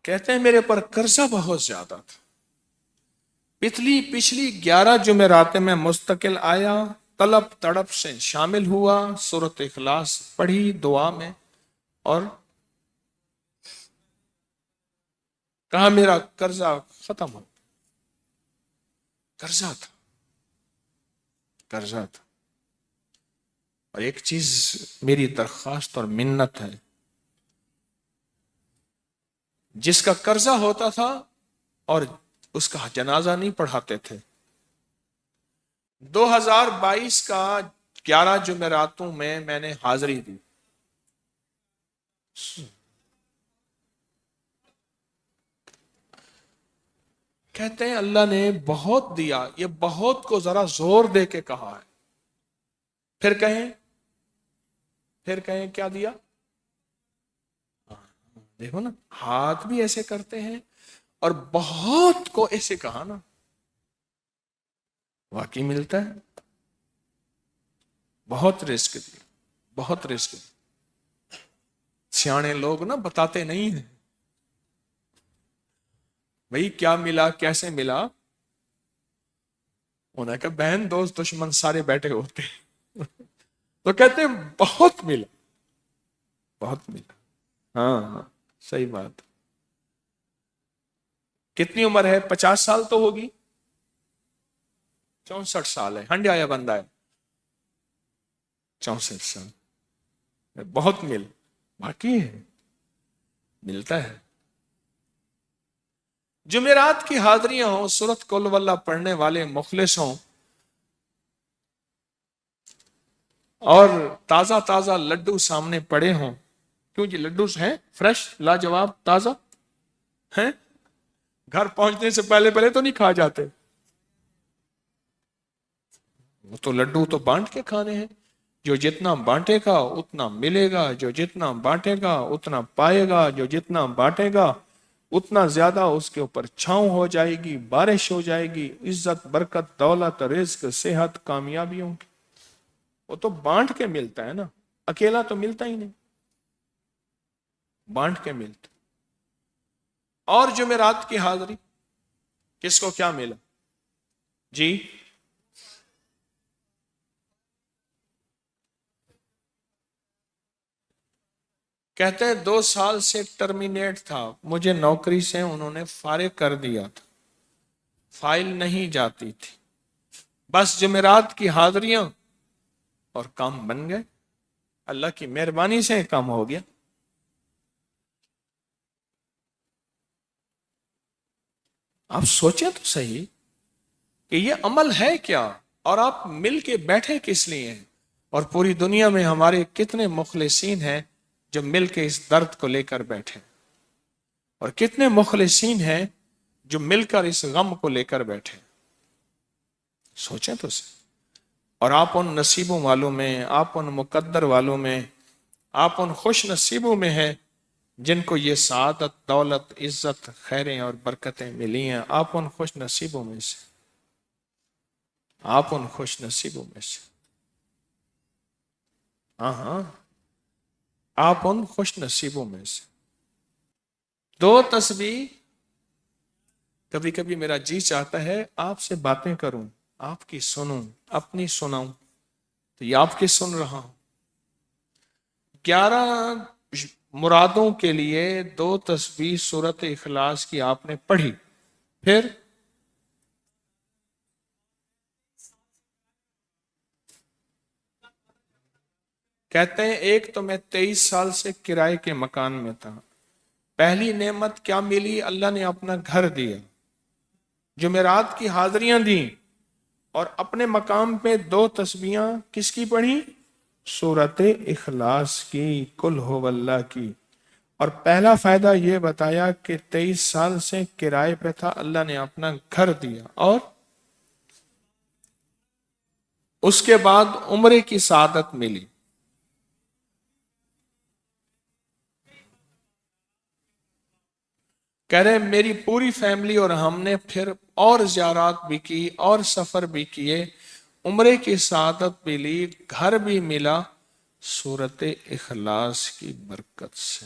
کہتے ہیں میرے پر قرضہ بہت زیادہ تھا، پچھلی 11 جمعراتیں میں مستقل آیا، طلب تڑپ سے شامل ہوا، سورۃ اخلاص پڑھی دعا میں، اور کہا میرا قرضہ ختم ہو۔ قرضہ تھا، قرضہ تھا۔ اور ایک چیز میری درخواست اور منت ہے، جس کا قرضہ ہوتا تھا اور اس کا جنازہ نہیں پڑھاتے تھے، 2022 کا 11 جمعراتوں میں نے حاضری دی۔ کہتے ہیں اللہ نے بہت دیا، یہ بہت کو ذرا زور دے کے کہا ہے، پھر کہیں کیا دیا؟ دیکھو نا، ہاتھ بھی ایسے کرتے ہیں اور بہت کو ایسے کہا نا، واقعی ملتا ہے۔ بہت رزق دیا، بہت رزق دیا۔ سیانے لوگ نا بتاتے نہیں ہیں بھئی کیا ملا، کیسے ملا، انہوں نے کہا بہن دوست دشمن سارے بیٹھے ہوتے ہیں تو کہتے ہیں بہت ملا، بہت ملا۔ ہاں ہاں صحیح بات۔ کتنی عمر ہے؟ 50 سال تو ہوگی، 64 سال ہے، ہنڈیا یا بندہ ہے؟ 64 سال، بہت باقی ہے، ملتا ہے۔ جمعرات کی حاضریاں ہوں، سورۃ قل واللہ پڑھنے والے مخلص ہوں، اور تازہ تازہ لڈو سامنے پڑے ہوں، کیوں جی لڈو ہیں فریش لاجواب تازہ ہیں، گھر پہنچنے سے پہلے تو نہیں کھا جاتے، وہ تو لڈو تو بانٹ کے کھانے ہیں، جو جتنا بانٹے گا اتنا ملے گا، جو جتنا بانٹے گا اتنا پائے گا، جو جتنا بانٹے گا اتنا زیادہ اس کے اوپر چھاؤں ہو جائے گی، بارش ہو جائے گی، عزت برکت دولت رزق صحت کامیابیوں کی، وہ تو بانٹ کے ملتا ہے نا، اکیلا تو ملتا ہی نہیں، بانٹ کے ملتا۔ اور جمعرات کی حاضری کس کو کیا ملا جی؟ کہتے ہیں 2 سال سے ٹرمینیٹ تھا، مجھے نوکری سے انہوں نے فارغ کر دیا تھا، فائل نہیں جاتی تھی، بس جمعرات کی حاضریاں اور کام بن گئے، اللہ کی مہربانی سے کام ہو گیا۔ آپ سوچیں تو صحیح کہ یہ عمل ہے کیا، اور آپ مل کے بیٹھے کس لیے ہیں، اور پوری دنیا میں ہمارے کتنے مخلصین ہیں جو مل کے اس درد کو لے کر بیٹھے، اور کتنے مخلصین ہیں جو مل کر اس غم کو لے کر بیٹھے، سوچیں تو صحیح۔ اور آپ ان نصیبوں والوں میں، آپ ان مقدر والوں میں، آپ ان خوش نصیبوں میں ہیں جن کو یہ سعادت دولت عزت خیریں اور برکتیں ملی ہیں، آپ ان خوش نصیبوں میں سے، آپ ان خوش نصیبوں میں سے، ہاں ہاں آپ ان خوش نصیبوں میں سے۔ 2 تسبیح، کبھی کبھی میرا جی چاہتا ہے آپ سے باتیں کروں، آپ کی سنوں، اپنی سناؤں، تو یہ آپ کی سن رہا ہوں۔ 11 مرادوں کے لیے 2 تسبیح سورۃ اخلاص کی آپ نے پڑھی، پھر کہتے ہیں ایک تو میں 23 سال سے کرائے کے مکان میں تھا، پہلی نعمت کیا ملی؟ اللہ نے اپنا گھر دیا، جمعرات کی حاضریاں دیں، اور اپنے مقام پہ 2 تسبیحاں کس کی پڑھی؟ سورۃ اخلاص کی، قل ہو اللہ کی۔ اور پہلا فائدہ یہ بتایا کہ 23 سال سے کرائے پہ تھا، اللہ نے اپنا گھر دیا، اور اس کے بعد عمرے کی سعادت ملی۔ کہہ رہے میری پوری فیملی اور ہم نے پھر اور زیارات بھی کی اور سفر بھی کیے، عمرے کی سعادت بھی لی، گھر بھی ملا، سورۃ اخلاص کی برکت سے۔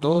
2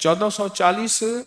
1440।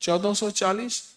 1440।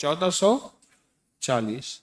1440।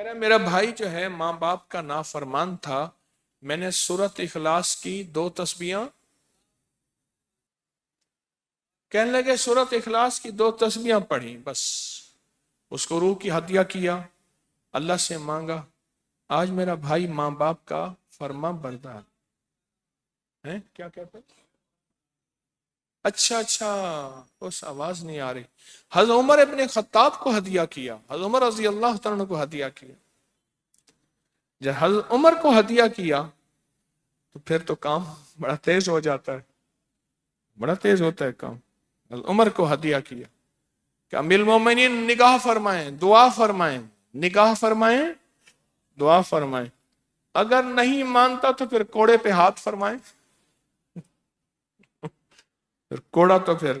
کہہ رہا میرا بھائی جو ہے ماں باپ کا نافرمان تھا، میں نے سورت اخلاص کی 2 تسبیحاں، کہنے لگے سورت اخلاص کی 2 تسبیحاں پڑھی بس، اس کو روح کی ہدیہ کیا، اللہ سے مانگا، آج میرا بھائی ماں باپ کا فرما بردار ہے۔ کیا کہتے ہیں؟ اچھا اس آواز نہیں آ رہی۔ حضرت عمر ابن خطاب کو ہدیہ کیا، حضرت عمر رضی اللہ تعالیٰ کو ہدیہ کیا۔ جب حضرت عمر کو ہدیہ کیا تو پھر تو کام بڑا تیز ہو جاتا ہے، بڑا تیز ہوتا ہے کام۔ حضرت عمر کو ہدیہ کیا کہ امیر المومنین نگاہ فرمائیں، دعا فرمائیں، نگاہ فرمائیں، دعا فرمائیں، اگر نہیں مانتا تو پھر کوڑے پہ ہاتھ فرمائیں، پھر کوڑا تو پھر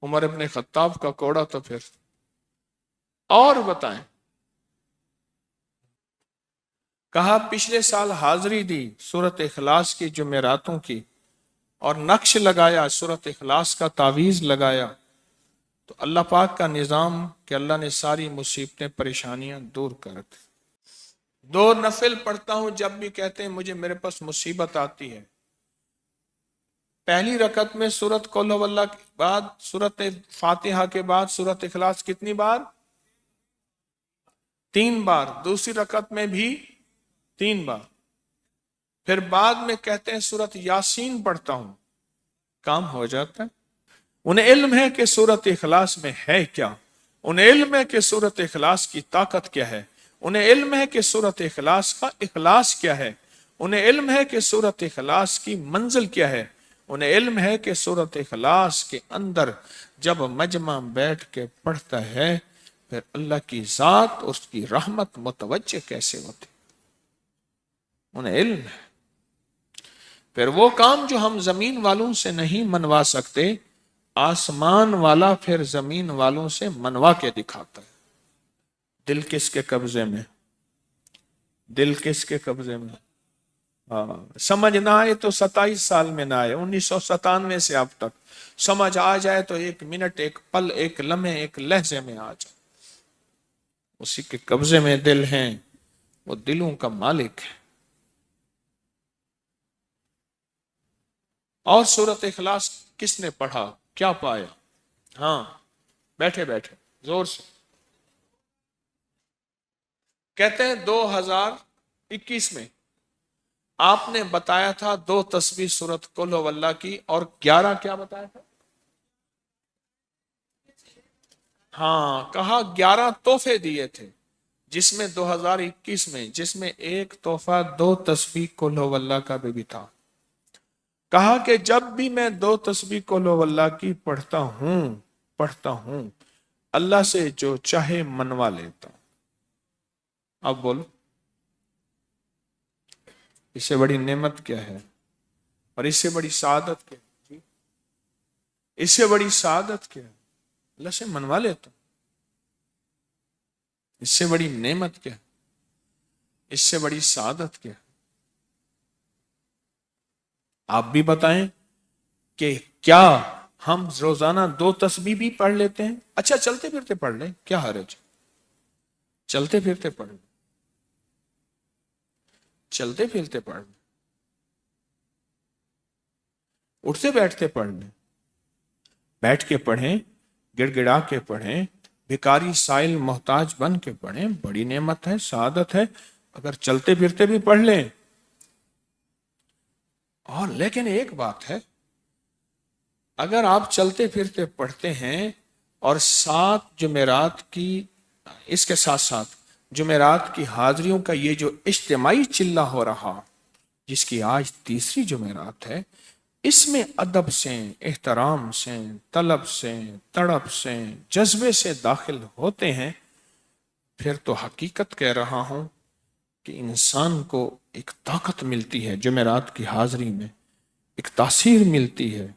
عمر ابن خطاب کا کوڑا تو پھر اور بتائیں۔ کہا پچھلے سال حاضری دی سورت اخلاص کی جمعراتوں کی، اور نقش لگایا سورت اخلاص کا، تعویذ لگایا، تو اللہ پاک کا نظام کہ اللہ نے ساری مصیبتیں پریشانیاں دور کر دی۔ 2 نفل پڑھتا ہوں جب بھی کہتے ہیں مجھے میرے پاس مصیبت آتی ہے۔ پہلی رکعت میں سورت قل هو اللہ کے بعد، سورت فاتحہ کے بعد سورت اخلاص کتنی بار؟ 3 بار۔ دوسری رکعت میں بھی 3 بار۔ پھر بعد میں کہتے ہیں سورت یاسین پڑھتا ہوں، کام ہو جاتا ہے۔ انہیں علم ہے کہ سورت اخلاص میں ہے کیا، انہیں علم ہے کہ سورت اخلاص کی طاقت کیا ہے، انہیں علم ہے کہ سورت اخلاص کا اخلاص کیا ہے، انہیں علم ہے کہ سورت اخلاص کی منزل کیا ہے، انہیں علم ہے کہ سورت اخلاص کے اندر جب مجمع بیٹھ کے پڑھتا ہے پھر اللہ کی ذات، اس کی رحمت متوجہ کیسے ہوتی، انہیں علم ہے۔ پھر وہ کام جو ہم زمین والوں سے نہیں منوا سکتے، آسمان والا پھر زمین والوں سے منوا کے دکھاتا ہے۔ دل کس کے قبضے میں؟ دل کس کے قبضے میں؟ سمجھ نہ آئے تو 27 سال میں نہ آئے، 1997 سے اب تک سمجھ آ جائے تو 1 منٹ، 1 پل، 1 لمحے، 1 لہجے میں آ جائے۔ اسی کے قبضے میں دل ہیں، وہ دلوں کا مالک ہے۔ اور سورت اخلاص کس نے پڑھا کیا پایا؟ ہاں بیٹھے بیٹھے زور سے کہتے ہیں 2021 میں آپ نے بتایا تھا 2 تسبیح سورت قل هو اللہ کی، اور 11 کیا بتایا تھا؟ ہاں کہا 11 تحفے دیے تھے، جس میں 2021 میں جس میں ایک تحفہ 2 تسبیح قل هو اللہ کا بھی تھا۔ کہا کہ جب بھی میں 2 تسبیح قل هو اللہ کی پڑھتا ہوں اللہ سے جو چاہے منوا لیتا ہوں۔ اب بولو اس سے بڑی نعمت کیا ہے، اور اس سے بڑی سعادت کیا ہے؟ اس سے بڑی سعادت کیا ہے؟ اللہ سے منوا لیتا ہوں۔ اس سے بڑی نعمت کیا ہے؟ اس سے بڑی سعادت کیا ہے؟ آپ بھی بتائیں کہ کیا ہم روزانہ 2 تسبیح بھی پڑھ لیتے ہیں؟ اچھا چلتے پھرتے پڑھ لیں، کیا حرج؟ چلتے پھرتے پڑھ لیں، چلتے پھرتے پڑھ لیں، اٹھتے بیٹھتے پڑھ لیں، بیٹھ کے پڑھیں، گڑ گڑا کے پڑھیں، بھکاری سائل محتاج بن کے پڑھیں، بڑی نعمت ہے، سعادت ہے اگر چلتے پھرتے بھی پڑھ لیں۔ اور لیکن ایک بات ہے، اگر آپ چلتے پھرتے پڑھتے ہیں اور 7 جمعرات کی، اس کے ساتھ ساتھ جمعرات کی حاضریوں کا یہ جو اجتماعی چلہ ہو رہا، جس کی آج 3ری جمعرات ہے، اس میں ادب سے، احترام سے، طلب سے، تڑپ سے، جذبے سے داخل ہوتے ہیں، پھر تو حقیقت کہہ رہا ہوں کہ انسان کو ایک طاقت ملتی ہے، جمعرات کی حاضری میں ایک تاثیر ملتی ہے،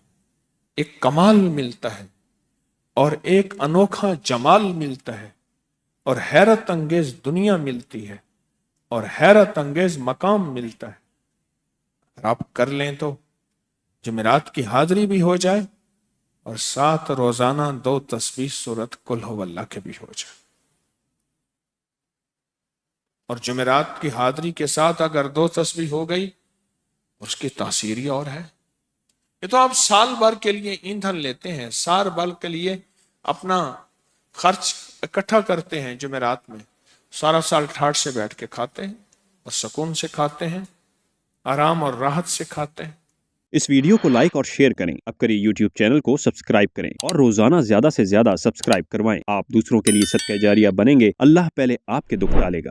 ایک کمال ملتا ہے، اور ایک انوکھا جمال ملتا ہے، اور حیرت انگیز دنیا ملتی ہے، اور حیرت انگیز مقام ملتا ہے۔ اگر آپ کر لیں تو جمعرات کی حاضری بھی ہو جائے، اور ساتھ روزانہ 2 تسبیح سورت قل هو اللہ کے بھی ہو جائے۔ اور جمعرات کی حاضری کے ساتھ اگر 2 تسبیح ہو گئی اس کی تاثیر ہی اور ہے. یہ تو آپ سال بھر کے لیے ایندھن لیتے ہیں، سال بھر کے لیے اپنا خرچ اکٹھا کرتے ہیں جمعرات میں، سارا سال ٹھاٹھ سے بیٹھ کے کھاتے ہیں اور سکون سے کھاتے ہیں، آرام اور راحت سے کھاتے ہیں. اس ویڈیو کو لائک اور شیئر کریں. اب کری یوٹیوب چینل کو سبسکرائب کریں اور روزانہ زیادہ سے زیادہ سبسکرائب کروائیں. آپ دوسروں کے لیے صدقہ جاریہ بنیں گے. اللہ پہلے آپ کے دکھ ڈالے گا.